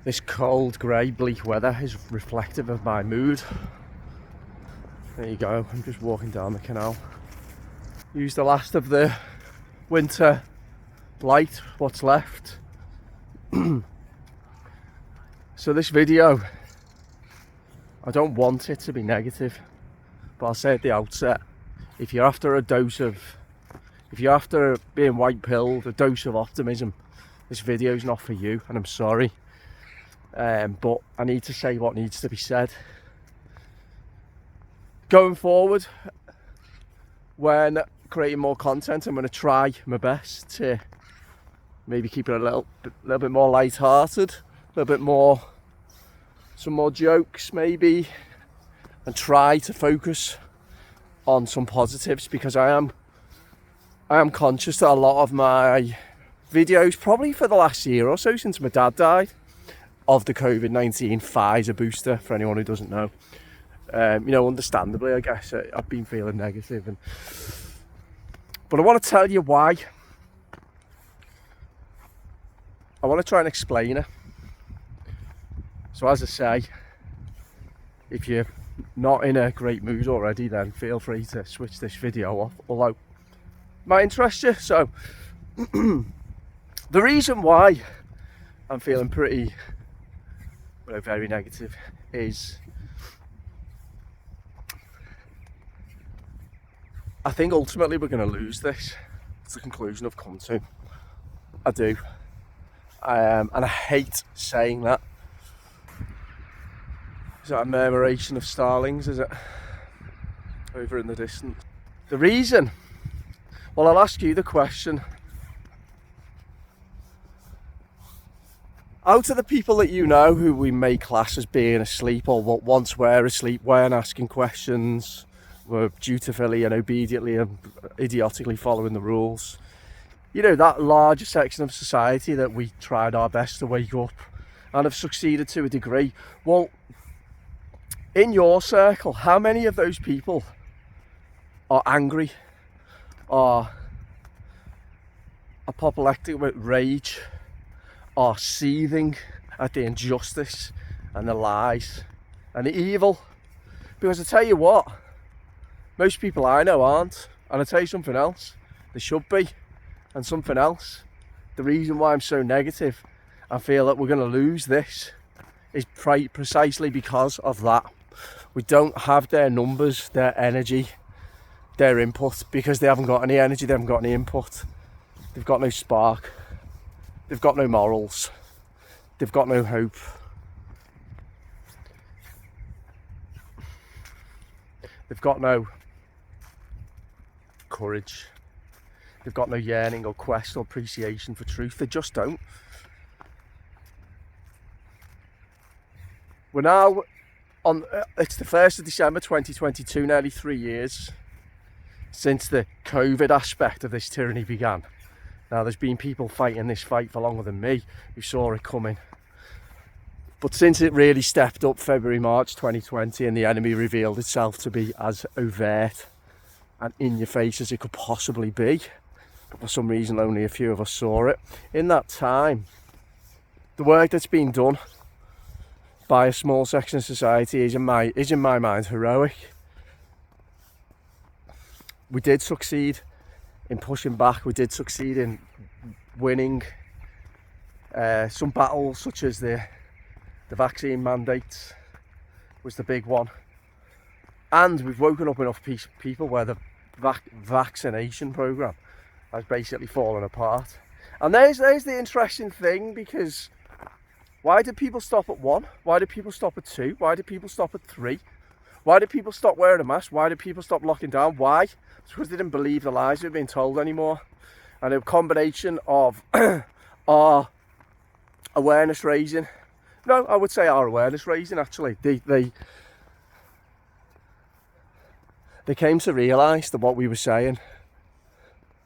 This cold, grey, bleak weather is reflective of my mood. There you go, I'm just walking down the canal. Use the last of the winter light, what's left. So this video, I don't want it to be negative, but I'll say at the outset, if you're after being white pilled, a dose of optimism, this video's not for you, and I'm sorry. But I need to say what needs to be said. Going forward, when creating more content, I'm going to try my best to maybe keep it a little bit more light-hearted, a little bit more, some more jokes maybe, and try to focus on some positives, because I am conscious that a lot of my videos, probably for the last year or so since my dad died of the COVID-19 Pfizer booster, for anyone who doesn't know, understandably, I guess, I've been feeling negative, but I want to tell you why. I want to try and explain it. So as I say, if you're not in a great mood already, then feel free to switch this video off, although it might interest you. So the reason why I'm feeling very negative is I think ultimately we're going to lose this. It's the conclusion I've come to. I do. And I hate saying that. Is that a murmuration of starlings, is it? Over in the distance. The reason? Well, I'll ask you the question. Out of the people that you know who we may class as being asleep, or what once were asleep, weren't asking questions, were dutifully and obediently and idiotically following the rules, you know, that larger section of society that we tried our best to wake up and have succeeded to a degree, well, in your circle, how many of those people are angry, are apoplectic with rage, are seething at the injustice and the lies and the evil? Because I tell you what, most people I know aren't. And I'll tell you something else, they should be. And something else, the reason why I'm so negative, I feel that we're going to lose this, is precisely because of that. We don't have their numbers, their energy, their input, because they haven't got any energy, they haven't got any input. They've got no spark. They've got no morals. They've got no hope. They've got no courage. They've got no yearning or quest or appreciation for truth. They just don't. We're now on, it's the 1st of December 2022, nearly 3 years since the COVID aspect of this tyranny began. Now, there's been people fighting this fight for longer than me who saw it coming. But since it really stepped up February, March 2020, and the enemy revealed itself to be as overt and in your face as it could possibly be, but for some reason only a few of us saw it, in that time, the work that's been done by a small section of society is in my mind heroic. We did succeed in pushing back, we did succeed in winning some battles, such as the vaccine mandates was the big one, and we've woken up enough people where the vaccination program has basically fallen apart. And there's the interesting thing, because why did people stop at 1? Why did people stop at 2? Why did people stop at 3? Why did people stop wearing a mask? Why did people stop locking down? Why? It's because they didn't believe the lies they were being told anymore. And a combination of our awareness raising, no, I would say our awareness raising, actually, they came to realise that what we were saying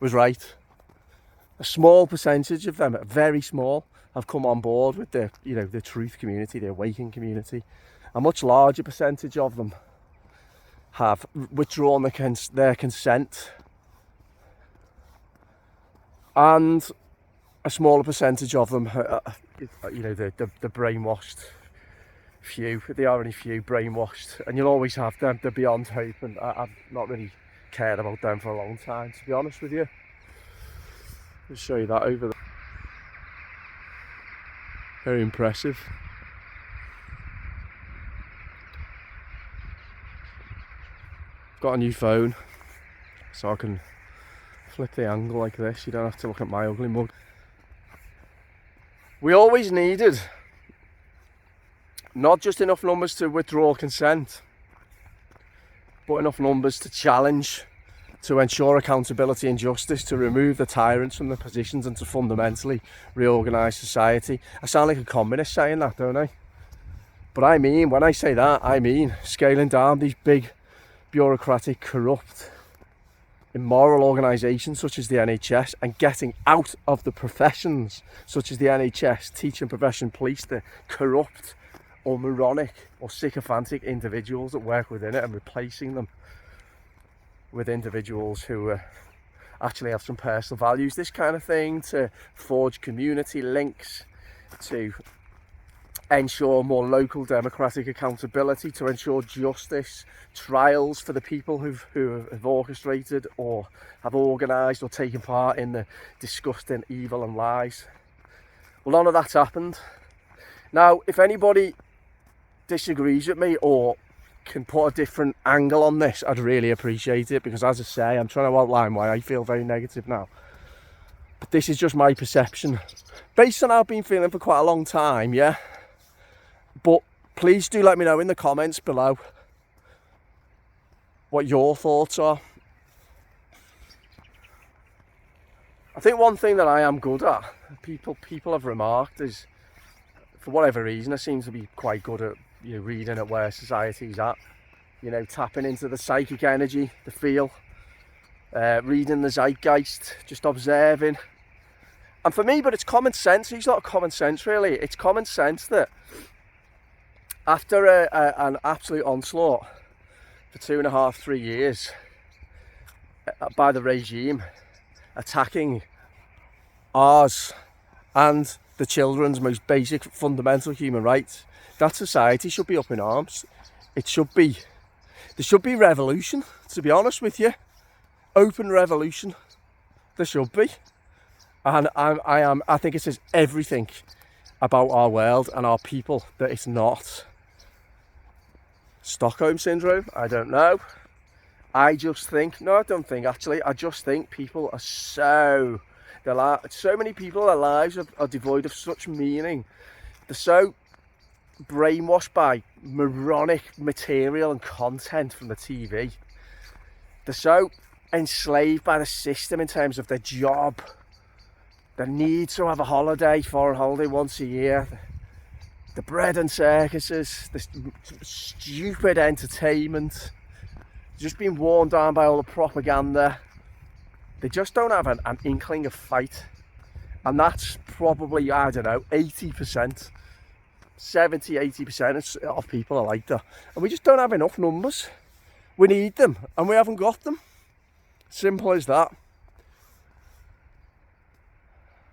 was right. A small percentage of them, very small, have come on board with the truth community, the awakening community. A much larger percentage of them have withdrawn their consent, and a smaller percentage of them you know, the brainwashed few. There are only few brainwashed, and you'll always have them. They're beyond hope, and I've not really cared about them for a long time, to be honest with you. I'll show you that over there. Very impressive. Got a new phone, so I can flip the angle like this. You don't have to look at my ugly mug. We always needed not just enough numbers to withdraw consent, but enough numbers to challenge, to ensure accountability and justice, to remove the tyrants from their positions, and to fundamentally reorganise society. I sound like a communist saying that, don't I? But I mean, when I say that, I mean scaling down these big, bureaucratic, corrupt, immoral organisations such as the NHS, and getting out of the professions such as the NHS, teaching profession, police, the corrupt or moronic or sycophantic individuals that work within it, and replacing them with individuals who actually have some personal values. This kind of thing, to forge community links, to ensure more local democratic accountability, to ensure justice, trials for the people who have orchestrated or have organised or taken part in the disgusting evil and lies. Well, none of that's happened. Now, if anybody disagrees with me or can put a different angle on this, I'd really appreciate it, because as I say, I'm trying to outline why I feel very negative now. But this is just my perception, based on how I've been feeling for quite a long time, yeah? But please do let me know in the comments below what your thoughts are. I think one thing that I am good at, people have remarked, is, for whatever reason, I seem to be quite good at, you know, reading at where society's at, you know, tapping into the psychic energy, the feel, reading the zeitgeist, just observing. And for me, but it's common sense. It's not common sense really, it's common sense that after an absolute onslaught for 2.5, 3 years by the regime, attacking ours and the children's most basic fundamental human rights, that society should be up in arms. There should be revolution, to be honest with you. Open revolution. There should be. And I think it says everything about our world and our people that it's not. Stockholm syndrome? I don't know. I just think, no, I don't think actually, I just think people are so many people, their lives are devoid of such meaning. They're so brainwashed by moronic material and content from the TV. They're so enslaved by the system in terms of their job, the need to have a holiday, foreign holiday once a year, the bread and circuses, this stupid entertainment, just being worn down by all the propaganda. They just don't have an inkling of fight. And that's probably, I don't know, 80%, 70, 80% of people are like that. And we just don't have enough numbers. We need them, and we haven't got them. Simple as that.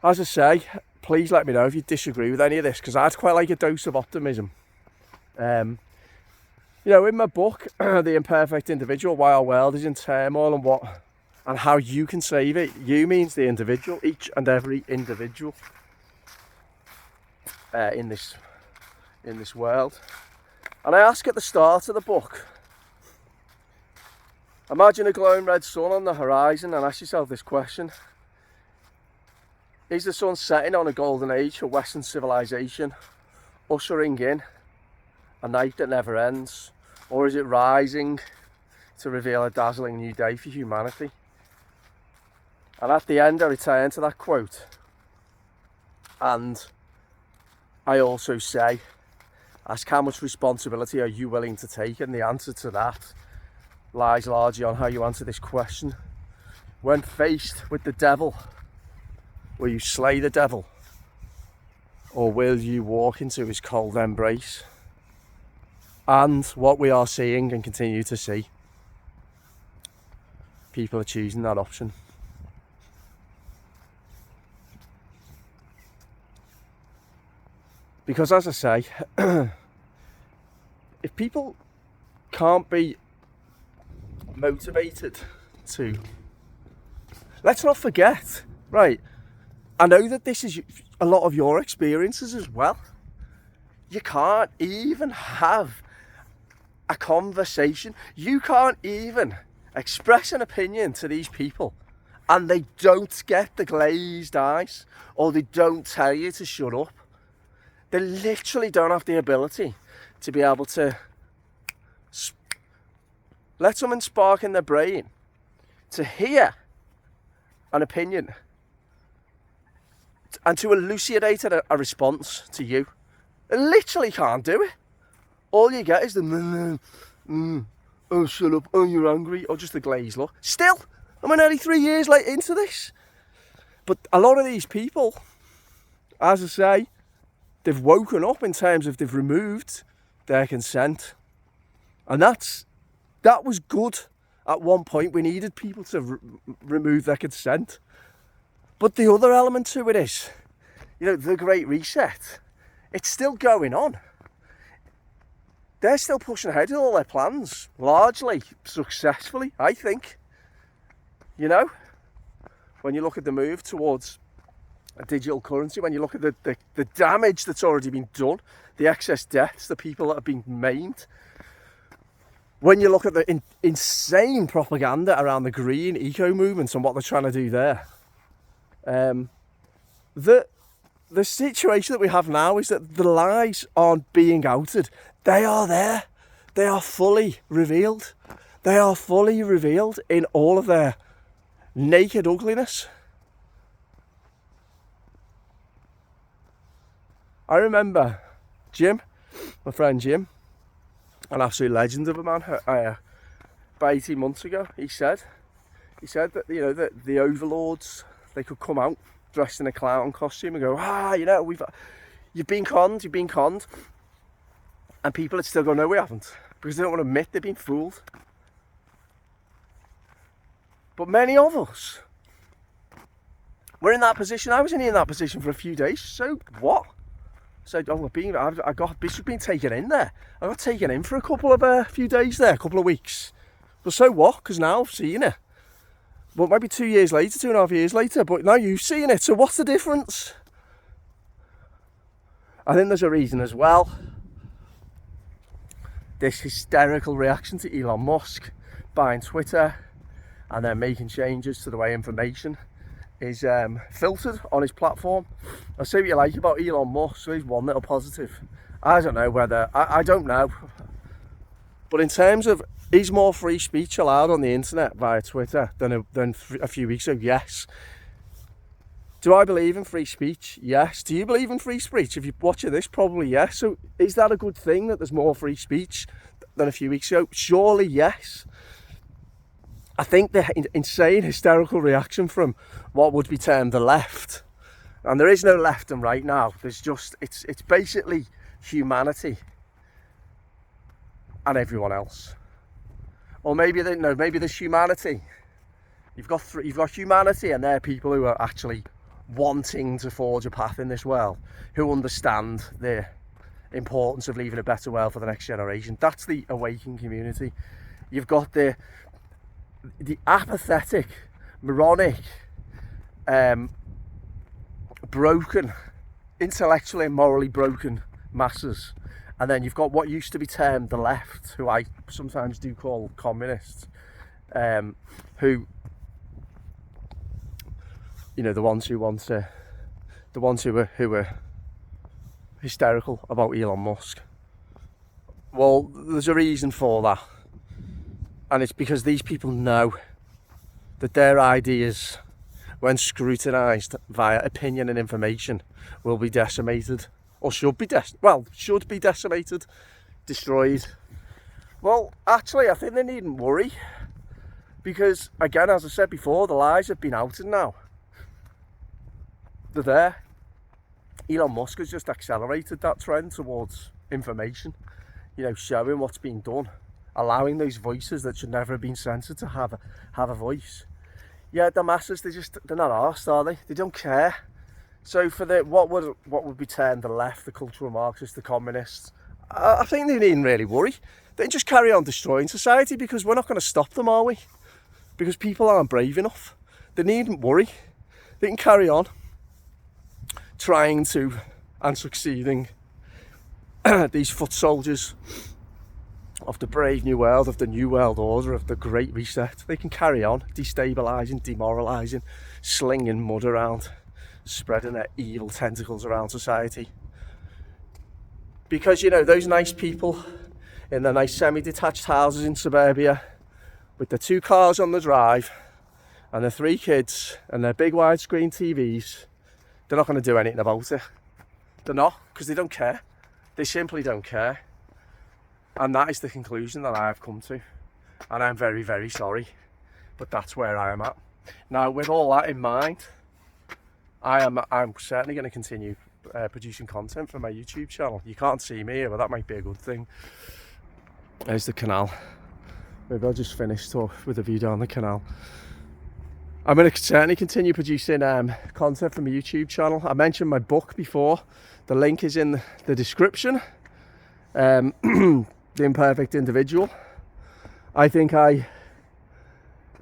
As I say, please let me know if you disagree with any of this, because I'd quite like a dose of optimism. You know, in my book, The Imperfect Individual, Why Our World is in Turmoil and how you can save it. You means the individual, each and every individual in this world. And I ask at the start of the book, imagine a glowing red sun on the horizon and ask yourself this question. Is the sun setting on a golden age for Western civilization, ushering in a night that never ends? Or is it rising to reveal a dazzling new day for humanity? And at the end I return to that quote, and I also say, ask how much responsibility are you willing to take? And the answer to that lies largely on how you answer this question. When faced with the devil, will you slay the devil, or will you walk into his cold embrace? And what we are seeing and continue to see, people are choosing that option. Because as I say, if people can't be motivated to, let's not forget, right, I know that this is a lot of your experiences as well. You can't even have a conversation. You can't even express an opinion to these people and they don't get the glazed eyes, or they don't tell you to shut up. They literally don't have the ability to be able to let something spark in their brain to hear an opinion and to elucidate a response to you. They literally can't do it. All you get is the oh shut up, oh you're angry, or just the glazed look. Still, I'm nearly 3 years late into this. But a lot of these people, as I say, they've woken up in terms of they've removed their consent. And that was good. At one point we needed people to remove their consent. But the other element to it is, you know, the Great Reset, it's still going on. They're still pushing ahead with all their plans, largely successfully, I think. You know, when you look at the move towards a digital currency, when you look at the damage that's already been done, the excess deaths, the people that have been maimed, when you look at the insane propaganda around the green eco movements and what they're trying to do there, the situation that we have now is that the lies aren't being outed. They are there. They are fully revealed. They are fully revealed in all of their naked ugliness. I remember Jim, my friend Jim, an absolute legend of a man, about 18 months ago, he said that, you know, that the overlords, they could come out dressed in a clown costume and go, you know, you've been conned, and people would still go, no, we haven't, because they don't want to admit they've been fooled. But many of us, we're in that position. I was only in that position for a few days, so what? So, I got Bishop being taken in there. I got taken in for a couple of few days there, a couple of weeks. But so what? Because now I've seen it. Well, maybe 2 years later, 2.5 years later, but now you've seen it. So what's the difference? I think there's a reason as well. This hysterical reaction to Elon Musk buying Twitter and then making changes to the way information is filtered on his platform. I'll say what you like about Elon Musk, so he's one little positive. I don't know whether, I don't know. But in terms of, is more free speech allowed on the internet via Twitter than a few weeks ago? Yes. Do I believe in free speech? Yes. Do you believe in free speech? If you're watching this, probably yes. So is that a good thing that there's more free speech than a few weeks ago? Surely yes. I think the insane hysterical reaction from what would be termed the left, and there is no left and right now, there's just, it's basically humanity and everyone else. Or maybe maybe there's humanity. You've got humanity, and they're people who are actually wanting to forge a path in this world, who understand the importance of leaving a better world for the next generation. That's the awakened community. You've got the apathetic, moronic, broken, intellectually and morally broken masses. And then you've got what used to be termed the left, who I sometimes do call communists, who, you know, the ones who were hysterical about Elon Musk. Well, there's a reason for that. And it's because these people know that their ideas, when scrutinised via opinion and information, will be decimated. Or should be decimated, destroyed. Well, actually, I think they needn't worry. Because, again, as I said before, the lies have been outed now. They're there. Elon Musk has just accelerated that trend towards information. You know, showing what's been done. Allowing those voices that should never have been censored to have a voice. Yeah, the masses, they're not arsed, are they? They don't care. So for the what would be termed the left, the cultural Marxists, the communists, I think they needn't really worry. They just carry on destroying society, because we're not going to stop them, are we? Because people aren't brave enough. They needn't worry. They can carry on trying to and succeeding. These foot soldiers of the brave new world, of the new world order, of the great reset, they can carry on destabilising, demoralising, slinging mud around, spreading their evil tentacles around society. Because, you know, those nice people in their nice semi-detached houses in suburbia, with the 2 cars on the drive and the 3 kids and their big widescreen TVs, they're not going to do anything about it. They're not, because they don't care. They simply don't care. And that is the conclusion that I have come to. And I'm very, very sorry, but that's where I am at. Now, with all that in mind, I'm certainly going to continue producing content for my YouTube channel. You can't see me here, but that might be a good thing. There's the canal. Maybe I'll just finish with a view down the canal. I'm going to certainly continue producing content from my YouTube channel. I mentioned my book before. The link is in the description. The Imperfect Individual. I think I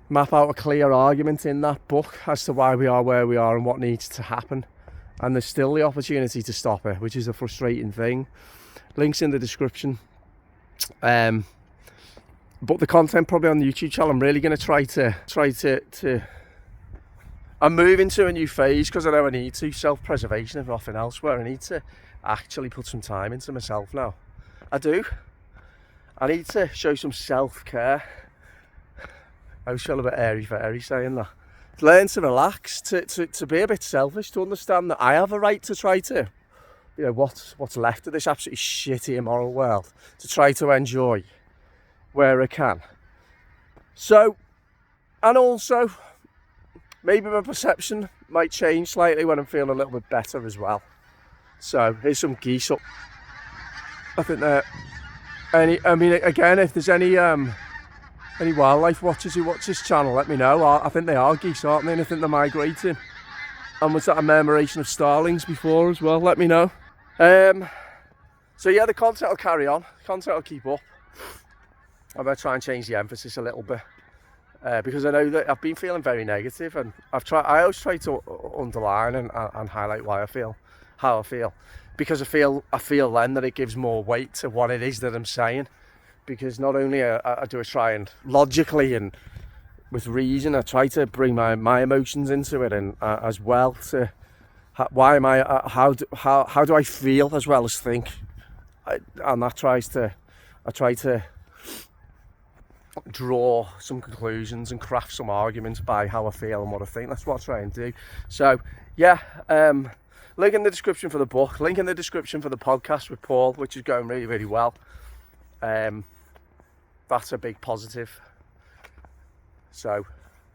map out a clear argument in that book as to why we are where we are and what needs to happen. And there's still the opportunity to stop it, which is a frustrating thing. Links in the description. But the content probably on the YouTube channel, I'm really going to try to I'm moving to a new phase, because I know I need to. Self-preservation, if nothing else, where I need to actually put some time into myself now. I do. I need to show some self-care. I always feel a bit airy-fairy saying that. Learn to relax, to be a bit selfish, to understand that I have a right to try to, you know, what's left of this absolutely shitty, immoral world, to try to enjoy where I can. So, and also, maybe my perception might change slightly when I'm feeling a little bit better as well. So, here's some geese up. I think that again, if there's any wildlife watchers who watch this channel, let me know. I think they are geese, aren't they? And I think they're migrating. And was that a murmuration of starlings before as well? Let me know. So yeah, the content will carry on. The content will keep up. I'm going to try and change the emphasis a little bit. Because I know that I've been feeling very negative, and I always try to underline and highlight why I feel how I feel, because I feel then that it gives more weight to what it is that I'm saying. Because not only do I try and logically and with reason, I try to bring my emotions into it, and as well to how do I feel as well as think, and I try to draw some conclusions and craft some arguments by how I feel and what I think. That's what I try and do. So yeah, link in the description for the book, link in the description for the podcast with Paul, which is going really, really well. That's a big positive. So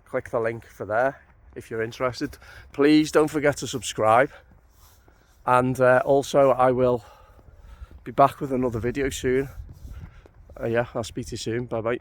click the link for there if you're interested. Please don't forget to subscribe, and also I will be back with another video soon. Yeah, I'll speak to you soon. Bye bye.